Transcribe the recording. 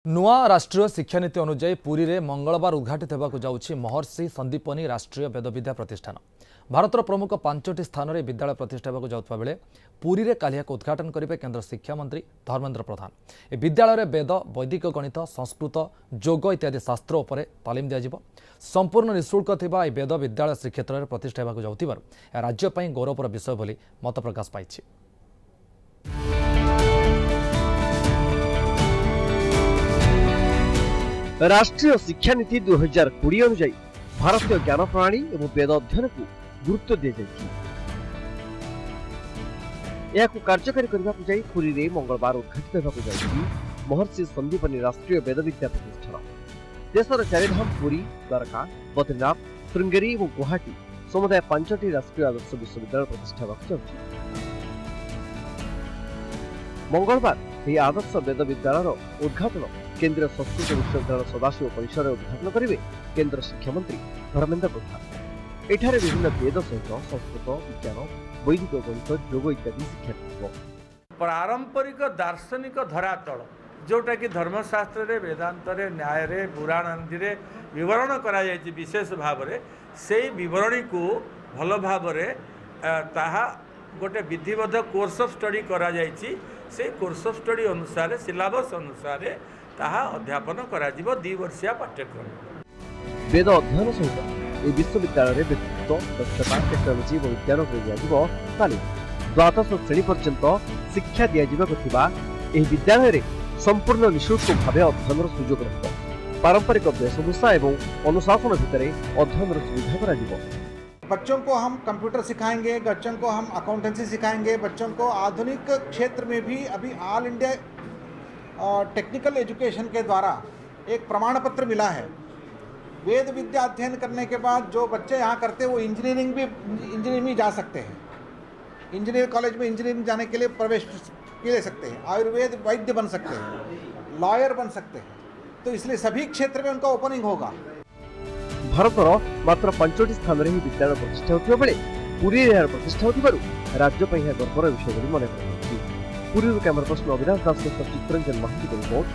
नुआ राष्ट्रीय शिक्षा नीति अनुଯାयी पुरी में मंगलवार उद्घाटित होगा जाऊँगी महर्षि संदीपनी राष्ट्रीय वेदविद्या प्रतिष्ठान। भारतर प्रमुख 5टी स्थान में विद्यालय प्रतिष्ठा होगा जाउथबा बेले पुरी में काली उद्घाटन करेंगे केन्द्र शिक्षा मंत्री धर्मेन्द्र प्रधान। ए विद्यालय वेद, वैदिक गणित, संस्कृत, योग इत्यादि शास्त्र उपर तालीम दिया। संपूर्ण निःशुल्क थिबा ए वेद विद्यालय श्रीक्षेत्र में प्रतिष्ठा होगा जाउथिबार राज्य गौरवर विषय बोली मत प्रकाश पाइछि। राष्ट्रीय शिक्षा नीति 2020 अनुଯାयी भारतीय ज्ञान प्रणाली एवं वेद अध्ययन को गुरुत्व दी जाए कार्यकारी करने पुरी में मंगलवार उद्घाटित होगा महर्षि संदीपनी राष्ट्रीय वेदविद्या प्रतिष्ठान। देशर चारिधाम पुरी, द्वारका, बद्रीनाथ, श्रृंगेरी और गुवाहाटी समुदाय 5टी राष्ट्रीय आदर्श विश्वविद्यालय प्रतिष्ठा होगा। मंगलवार यह आदर्श वेदविद्यालय उद्घाटन केन्द्रीय संस्कृत विश्वविद्यालय सदाशिव परिसर में उद्घाटन करेंगे केन्द्र शिक्षा मंत्री धर्मेन्द्र प्रधान। एठारे विभिन्न वेद सहित संस्कृत, विज्ञान, वैदिक गणित, योग इत्यादि शिक्षा पारंपरिक दार्शनिक धरातल जोटा कि धर्मशास्त्र, वेदांत, न्याय, पुराण आदि विवरण करा जायछि विशेष भाव में से विवरणी को भल भाव ताहा गोटे विधिबद्ध कोर्स ऑफ स्टडी करा जायछि। से कोर्स ऑफ स्टडी अनुसार सिलेबस अनुसार ताहा अध्यापन करा जीवो 2 वर्षीय पाठ्यक्रम। वेद अध्ययन सहित ए विश्वविद्यालय रे व्यक्तित्व, दक्षता, टेक्नोलोजी और विज्ञान को दिया तालीम। द्वादश श्रेणी पर्यंत शिक्षा दिया एही विद्यालय रे संपूर्ण निःशुल्क भाव अध्ययन सुजोग रहिबो। पारंपरिक वेशभूषा एवं अनुशासन भितर अध्ययन सुविधा करा। बच्चों को हम कंप्यूटर सिखाएंगे, बच्चों को हम अकाउंटेंसी सिखाएंगे, बच्चों को आधुनिक क्षेत्र में भी अभी ऑल इंडिया टेक्निकल एजुकेशन के द्वारा एक प्रमाण पत्र मिला है। वेद विद्या अध्ययन करने के बाद जो बच्चे यहाँ करते हैं वो इंजीनियरिंग में जा सकते हैं। इंजीनियरिंग कॉलेज में इंजीनियरिंग जाने के लिए प्रवेश ले सकते हैं। आयुर्वेद वैद्य बन सकते हैं, लॉयर बन सकते हैं। तो इसलिए सभी क्षेत्र में उनका ओपनिंग होगा। भारतर मात्र 5टी स्थान में विद्यालय प्रतिष्ठा होता बेले पुरी में प्रतिष्ठा होथिबारु राज्य गर्वर विषय मन कर। पुरी कैमरा पर्सन अविनाश दास चित्रंजन महांती रिपोर्ट।